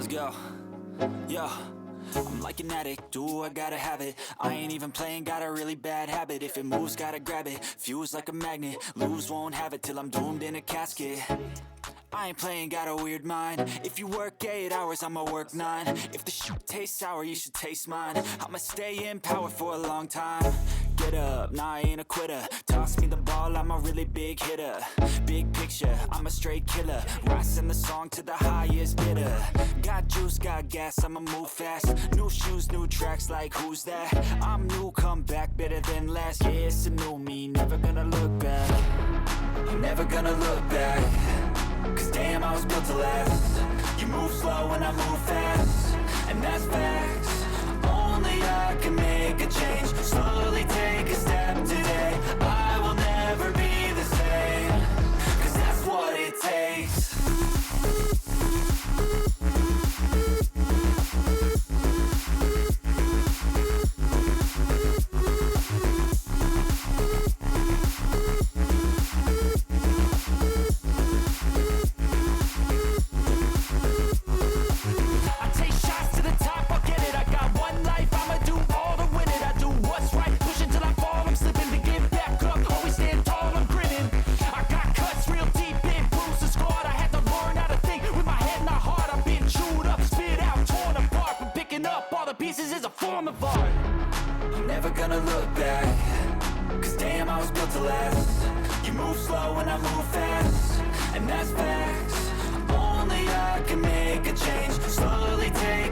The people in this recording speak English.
Let's go. Yo, I'm like an addict, do I gotta have it. I ain't even playing, got a really bad habit. If it moves, gotta grab it, fuse like a magnet. Lose, won't have it till I'm doomed in a casket. I ain't playing, got a weird mind. If you work 8 hours, I'ma work 9. If the shit tastes sour, you should taste mine. I'ma stay in power for a long time. Get up, nah, I ain't a quitter. Toss me the ball, I'm a really big hitter. Big picture, I'm a straight killer. Rising the song to the highest bidder. Got juice, got gas, I'ma move fast. New shoes, new tracks, like who's that? I'm new, come back, better than last. Yeah, it's a new me, never gonna look back. I'm never gonna look back. Cause damn, I was built to last. You move slow and I move fast, and that's facts. Only I can make a change. Slowly take a step today. I will never be the same. Cause that's what it takes. I'm never gonna look back. Cause damn, I was built to last. You move slow and I move fast, and that's facts. Only I can make a change. Slowly take